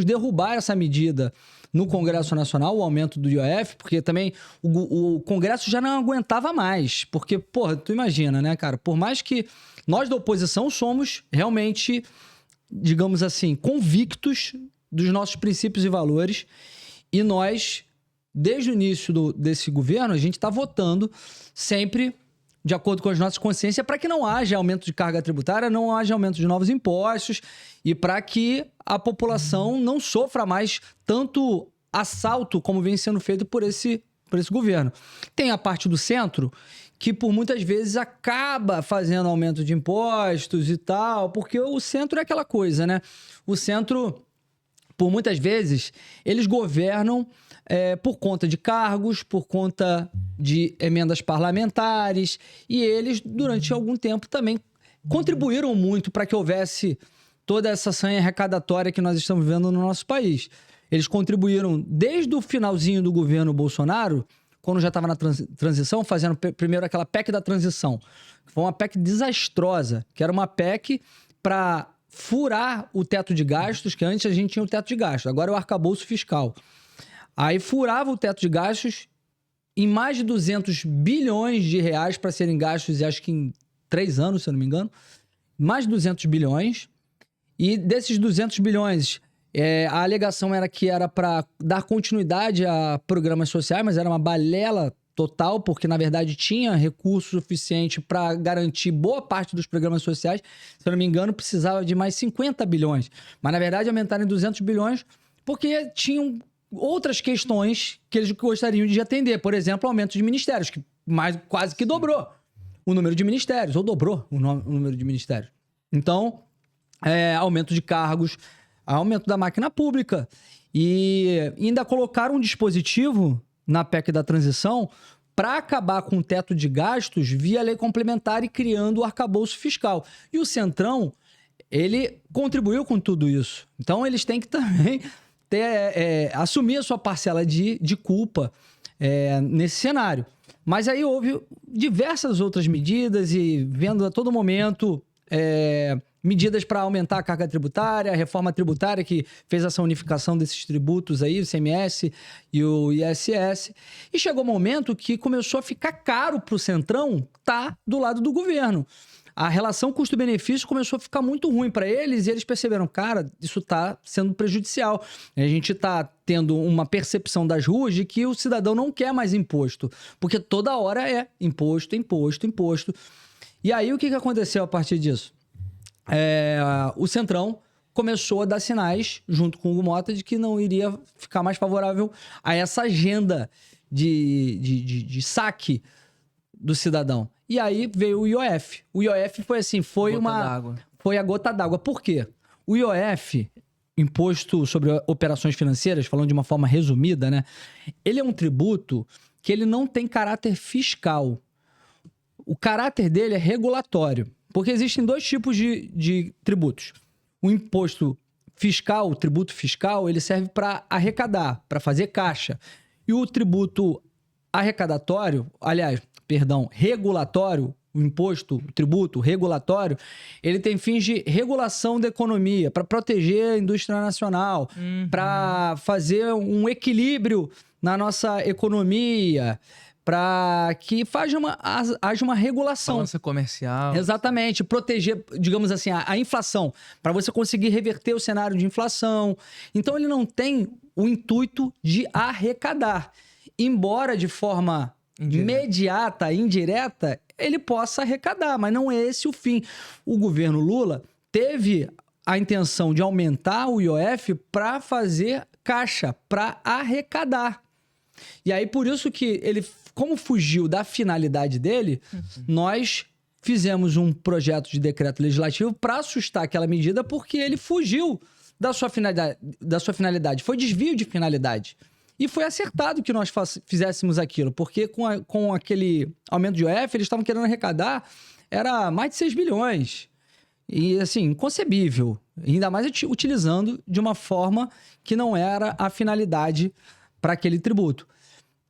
derrubar essa medida no Congresso Nacional, o aumento do IOF, porque também o Congresso já não aguentava mais. Porque, porra, tu imagina, né, cara? Por mais que nós da oposição somos realmente, digamos assim, convictos dos nossos princípios e valores, e nós, desde o início desse governo, a gente está votando sempre de acordo com as nossas consciências para que não haja aumento de carga tributária, não haja aumento de novos impostos e para que a população não sofra mais tanto assalto como vem sendo feito por esse governo. Tem a parte do centro que por muitas vezes acaba fazendo aumento de impostos e tal, porque o centro é aquela coisa, né? O centro, por muitas vezes, eles governam por conta de cargos, por conta de emendas parlamentares, e eles, durante algum tempo, também contribuíram muito para que houvesse toda essa sanha arrecadatória que nós estamos vivendo no nosso país. Eles contribuíram desde o finalzinho do governo Bolsonaro, quando já estava na transição, fazendo primeiro aquela PEC da transição, que foi uma PEC desastrosa, que era uma PEC para furar o teto de gastos, que antes a gente tinha o teto de gastos, agora é o arcabouço fiscal. Aí furava o teto de gastos em mais de 200 bilhões de reais para serem gastos, acho que em 3 anos, se eu não me engano, mais de 200 bilhões. E desses 200 bilhões, a alegação era que era para dar continuidade a programas sociais, mas era uma balela total, porque na verdade tinha recurso suficiente para garantir boa parte dos programas sociais. Se eu não me engano, precisava de mais 50 bilhões. Mas na verdade aumentaram em 200 bilhões porque tinham outras questões que eles gostariam de atender. Por exemplo, o aumento de ministérios, que quase que dobrou o número de ministérios, ou dobrou o número de ministérios. Então, aumento de cargos, aumento da máquina pública. E ainda colocaram um dispositivo na PEC da transição para acabar com o teto de gastos via lei complementar e criando o arcabouço fiscal. E o Centrão, ele contribuiu com tudo isso. Então, eles têm que também assumir a sua parcela de culpa nesse cenário. Mas aí houve diversas outras medidas e vendo a todo momento medidas para aumentar a carga tributária, a reforma tributária que fez essa unificação desses tributos aí, o ICMS e o ISS. E chegou um momento que começou a ficar caro para o Centrão estar do lado do governo. A relação custo-benefício começou a ficar muito ruim para eles e eles perceberam, cara, isso está sendo prejudicial. A gente está tendo uma percepção das ruas de que o cidadão não quer mais imposto, porque toda hora é imposto, imposto, imposto. E aí o que aconteceu a partir disso? O Centrão começou a dar sinais, junto com o Hugo Mota, de que não iria ficar mais favorável a essa agenda de saque do cidadão. E aí veio o IOF. O IOF foi assim, foi a gota d'água. Por quê? O IOF, Imposto sobre Operações Financeiras, falando de uma forma resumida, né? Ele é um tributo que ele não tem caráter fiscal. O caráter dele é regulatório. Porque existem 2 tipos de tributos. O imposto fiscal, o tributo fiscal, ele serve para arrecadar, para fazer caixa. E o tributo regulatório, o imposto, o tributo regulatório, ele tem fins de regulação da economia, para proteger a indústria nacional, para fazer um equilíbrio na nossa economia, para que haja uma regulação. Balança comercial. Exatamente, proteger, digamos assim, a inflação, para você conseguir reverter o cenário de inflação. Então, ele não tem o intuito de arrecadar, embora de forma imediata, indireta, ele possa arrecadar, mas não é esse o fim. O governo Lula teve a intenção de aumentar o IOF para fazer caixa, para arrecadar. E aí, por isso que ele, como fugiu da finalidade dele, nós fizemos um projeto de decreto legislativo para assustar aquela medida, porque ele fugiu da sua finalidade. Foi desvio de finalidade. E foi acertado que nós fizéssemos aquilo, porque com aquele aumento de IOF, eles estavam querendo arrecadar, era mais de 6 bilhões. E, assim, inconcebível. Ainda mais utilizando de uma forma que não era a finalidade para aquele tributo.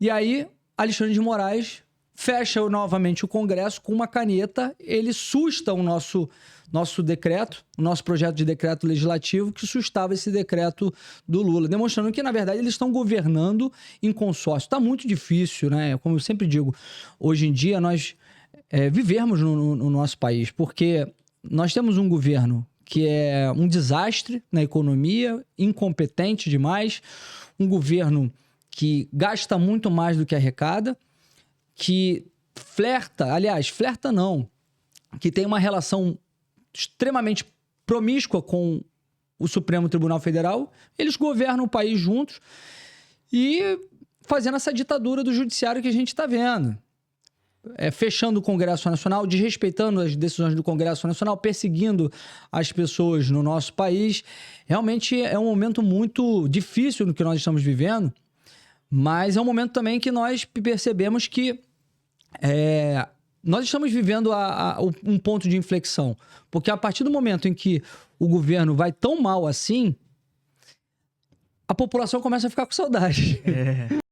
E aí, Alexandre de Moraes fecha novamente o Congresso com uma caneta, ele susta o nosso decreto, o nosso projeto de decreto legislativo que sustava esse decreto do Lula, demonstrando que, na verdade, eles estão governando em consórcio. Está muito difícil, né? Como eu sempre digo, hoje em dia nós vivermos no nosso país, porque nós temos um governo que é um desastre na economia, incompetente demais, um governo que gasta muito mais do que arrecada, que flerta não, que tem uma relação extremamente promíscua com o Supremo Tribunal Federal. Eles governam o país juntos e fazendo essa ditadura do judiciário que a gente está vendo. Fechando o Congresso Nacional, desrespeitando as decisões do Congresso Nacional, perseguindo as pessoas no nosso país. Realmente é um momento muito difícil no que nós estamos vivendo, mas é um momento também que nós percebemos que nós estamos vivendo um ponto de inflexão. Porque a partir do momento em que o governo vai tão mal assim, a população começa a ficar com saudade.